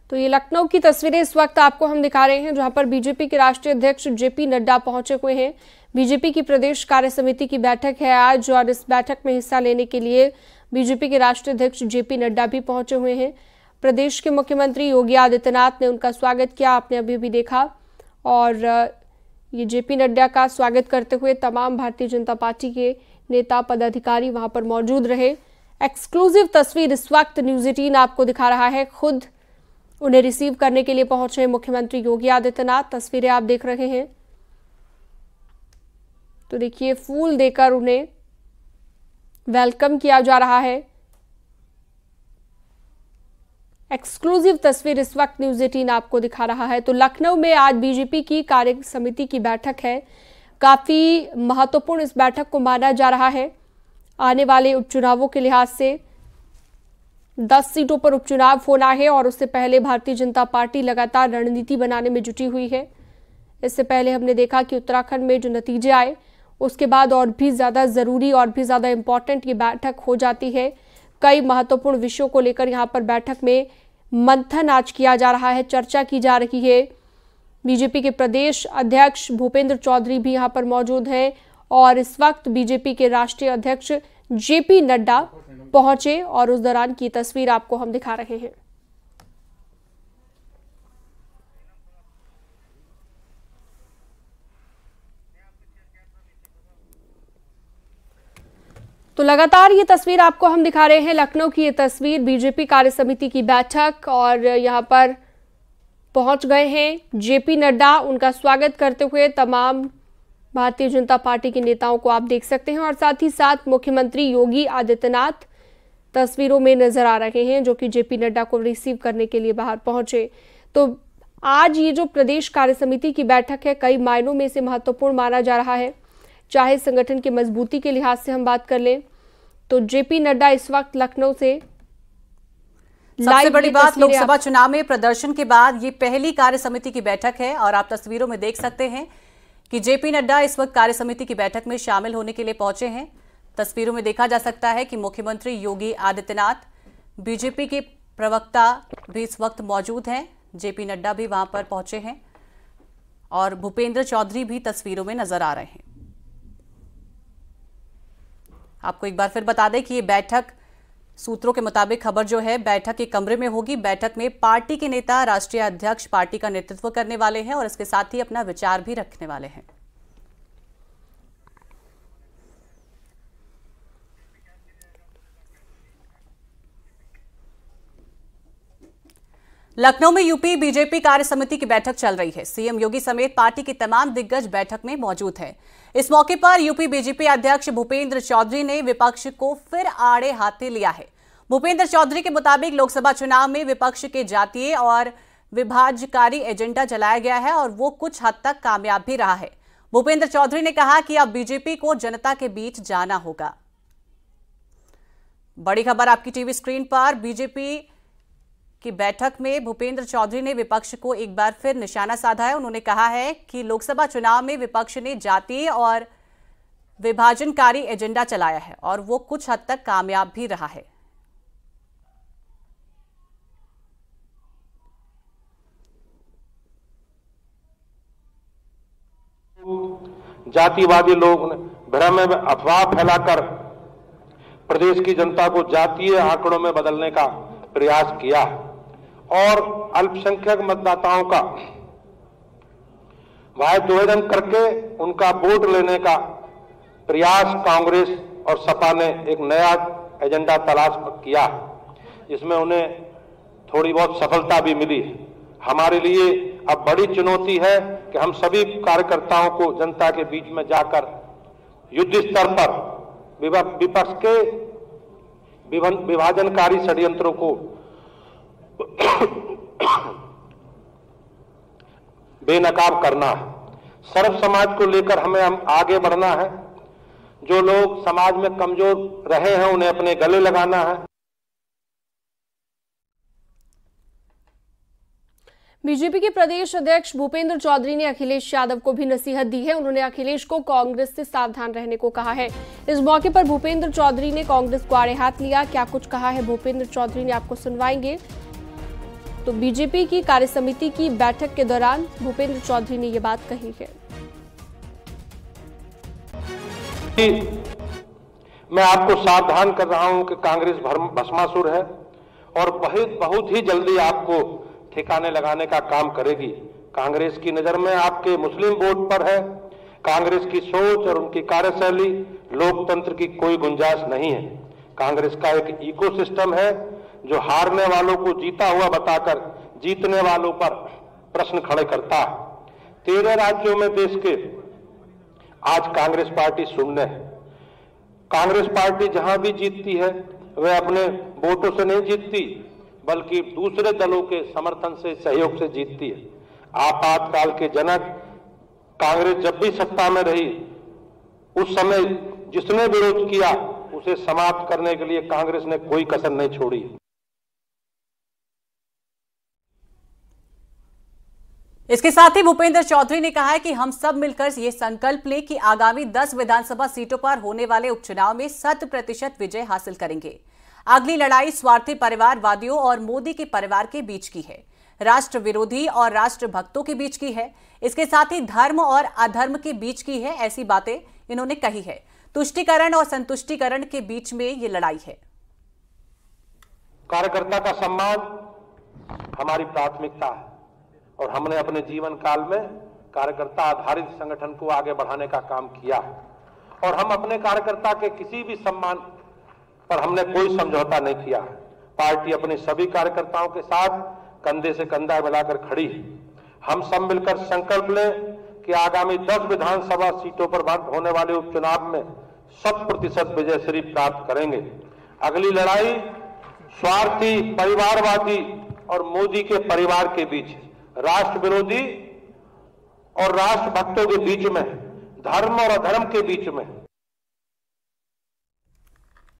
तो ये लखनऊ की तस्वीरें इस वक्त आपको हम दिखा रहे हैं, जहां पर बीजेपी के राष्ट्रीय अध्यक्ष जेपी नड्डा पहुंचे हुए हैं। बीजेपी की प्रदेश कार्य समिति की बैठक है आज, और इस बैठक में हिस्सा लेने के लिए बीजेपी के राष्ट्रीय अध्यक्ष जेपी नड्डा भी पहुंचे हुए हैं। प्रदेश के मुख्यमंत्री योगी आदित्यनाथ ने उनका स्वागत किया, आपने अभी भी देखा। और ये जेपी नड्डा का स्वागत करते हुए तमाम भारतीय जनता पार्टी के नेता पदाधिकारी वहां पर मौजूद रहे। एक्सक्लूसिव तस्वीर इस वक्त न्यूज़ 18 आपको दिखा रहा है। खुद उन्हें रिसीव करने के लिए पहुंचे मुख्यमंत्री योगी आदित्यनाथ, तस्वीरें आप देख रहे हैं। तो देखिए, फूल देकर उन्हें वेलकम किया जा रहा है। एक्सक्लूसिव तस्वीर इस वक्त न्यूज़ 18 आपको दिखा रहा है। तो लखनऊ में आज बीजेपी की कार्य समिति की बैठक है। काफी महत्वपूर्ण इस बैठक को माना जा रहा है। आने वाले उपचुनावों के लिहाज से 10 सीटों पर उपचुनाव होना है, और उससे पहले भारतीय जनता पार्टी लगातार रणनीति बनाने में जुटी हुई है। इससे पहले हमने देखा कि उत्तराखंड में जो नतीजे आए, उसके बाद और भी ज़्यादा ज़रूरी और भी ज़्यादा इम्पॉर्टेंट ये बैठक हो जाती है। कई महत्वपूर्ण विषयों को लेकर यहाँ पर बैठक में मंथन आज किया जा रहा है, चर्चा की जा रही है। बीजेपी के प्रदेश अध्यक्ष भूपेंद्र चौधरी भी यहाँ पर मौजूद हैं, और इस वक्त बीजेपी के राष्ट्रीय अध्यक्ष जेपी नड्डा पहुंचे, और उस दौरान की तस्वीर आपको हम दिखा रहे हैं। तो लगातार ये तस्वीर आपको हम दिखा रहे हैं, लखनऊ की ये तस्वीर, बीजेपी कार्य समिति की बैठक, और यहां पर पहुंच गए हैं जेपी नड्डा। उनका स्वागत करते हुए तमाम भारतीय जनता पार्टी के नेताओं को आप देख सकते हैं, और साथ ही साथ मुख्यमंत्री योगी आदित्यनाथ तस्वीरों में नजर आ रहे हैं, जो कि जेपी नड्डा को रिसीव करने के लिए बाहर पहुंचे। तो आज ये जो प्रदेश कार्य समिति की बैठक है, कई मायनों में से महत्वपूर्ण माना जा रहा है। चाहे संगठन की मजबूती के लिहाज से हम बात कर लें, तो जेपी नड्डा इस वक्त लखनऊ से सबसे बड़ी बात, लोकसभा चुनाव में प्रदर्शन के बाद ये पहली कार्य समिति की बैठक है, और आप तस्वीरों में देख सकते हैं कि जेपी नड्डा इस वक्त कार्य समिति की बैठक में शामिल होने के लिए पहुंचे हैं। तस्वीरों में देखा जा सकता है कि मुख्यमंत्री योगी आदित्यनाथ, बीजेपी के प्रवक्ता भी इस वक्त मौजूद हैं, जेपी नड्डा भी वहां पर पहुंचे हैं, और भूपेंद्र चौधरी भी तस्वीरों में नजर आ रहे हैं। आपको एक बार फिर बता दें कि ये बैठक, सूत्रों के मुताबिक खबर जो है, बैठक के कमरे में होगी। बैठक में पार्टी के नेता, राष्ट्रीय अध्यक्ष पार्टी का नेतृत्व करने वाले हैं, और इसके साथ ही अपना विचार भी रखने वाले हैं। लखनऊ में यूपी बीजेपी कार्य समिति की बैठक चल रही है। सीएम योगी समेत पार्टी के तमाम दिग्गज बैठक में मौजूद हैं। इस मौके पर यूपी बीजेपी अध्यक्ष भूपेंद्र चौधरी ने विपक्ष को फिर आड़े हाथे लिया है। भूपेंद्र चौधरी के मुताबिक लोकसभा चुनाव में विपक्ष के जातीय और विभाजनकारी एजेंडा चलाया गया है, और वो कुछ हद तक कामयाब भी रहा है। भूपेंद्र चौधरी ने कहा कि अब बीजेपी को जनता के बीच जाना होगा। बड़ी खबर आपकी टीवी स्क्रीन पर। बीजेपी की बैठक में भूपेंद्र चौधरी ने विपक्ष को एक बार फिर निशाना साधा है। उन्होंने कहा है कि लोकसभा चुनाव में विपक्ष ने जातीय और विभाजनकारी एजेंडा चलाया है, और वो कुछ हद तक कामयाब भी रहा है। जातिवादी लोग भ्रम में अफवाह फैलाकर प्रदेश की जनता को जातीय आंकड़ों में बदलने का प्रयास किया, और अल्पसंख्यक मतदाताओं का वायदोवेदन करके उनका वोट लेने का प्रयास कांग्रेस और सपा ने एक नया एजेंडा तलाश किया, जिसमें उन्हें थोड़ी बहुत सफलता भी मिली। हमारे लिए अब बड़ी चुनौती है कि हम सभी कार्यकर्ताओं को जनता के बीच में जाकर युद्ध स्तर पर विपक्ष के विभाजनकारी षड्यंत्रों को बेनकाब करना है। सर्व समाज को लेकर हमें आगे बढ़ना है। जो लोग समाज में कमजोर रहे हैं, उन्हें अपने गले लगाना है। बीजेपी के प्रदेश अध्यक्ष भूपेंद्र चौधरी ने अखिलेश यादव को भी नसीहत दी है। उन्होंने अखिलेश को कांग्रेस से सावधान रहने को कहा है। इस मौके पर भूपेंद्र चौधरी ने कांग्रेस को आड़े हाथ लिया। क्या कुछ कहा है भूपेंद्र चौधरी ने, आपको सुनवाएंगे। तो बीजेपी की कार्यसमिति की बैठक के दौरान भूपेंद्र चौधरी ने ये बात कही है। मैं आपको सावधान कर रहा हूं कि कांग्रेस भस्मासुर है और बहुत ही जल्दी आपको ठिकाने लगाने का काम करेगी। कांग्रेस की नजर में आपके मुस्लिम वोट पर है। कांग्रेस की सोच और उनकी कार्यशैली लोकतंत्र की कोई गुंजाइश नहीं है। कांग्रेस का एक इकोसिस्टम है जो हारने वालों को जीता हुआ बताकर जीतने वालों पर प्रश्न खड़े करता है। 13 राज्यों में देश के आज कांग्रेस पार्टी शून्य है। कांग्रेस पार्टी जहां भी जीतती है वह अपने वोटों से नहीं जीतती बल्कि दूसरे दलों के समर्थन से, सहयोग से जीतती है। आपातकाल के जनक कांग्रेस जब भी सत्ता में रही उस समय जिसने विरोध किया उसे समाप्त करने के लिए कांग्रेस ने कोई कसर नहीं छोड़ी। इसके साथ ही भूपेंद्र चौधरी ने कहा है कि हम सब मिलकर ये संकल्प लें कि आगामी 10 विधानसभा सीटों पर होने वाले उपचुनाव में 100% विजय हासिल करेंगे। अगली लड़ाई स्वार्थी परिवारवादियों और मोदी के परिवार के बीच की है, राष्ट्र विरोधी और राष्ट्र भक्तों के बीच की है, इसके साथ ही धर्म और अधर्म के बीच की है। ऐसी बातें इन्होंने कही है। तुष्टीकरण और संतुष्टीकरण के बीच में ये लड़ाई है। कार्यकर्ता का सम्मान हमारी प्राथमिकता है और हमने अपने जीवन काल में कार्यकर्ता आधारित संगठन को आगे बढ़ाने का काम किया है और हम अपने कार्यकर्ता के किसी भी सम्मान पर हमने कोई समझौता नहीं किया है। पार्टी अपने सभी कार्यकर्ताओं के साथ कंधे से कंधा मिलाकर खड़ी है। हम सब मिलकर संकल्प लें कि आगामी 10 विधानसभा सीटों पर होने वाले उपचुनाव में 100% विजय श्री प्राप्त करेंगे। अगली लड़ाई स्वार्थी परिवारवादी और मोदी के परिवार के बीच, राष्ट्र विरोधी और राष्ट्र भक्तों के बीच में, धर्म और अधर्म के बीच में।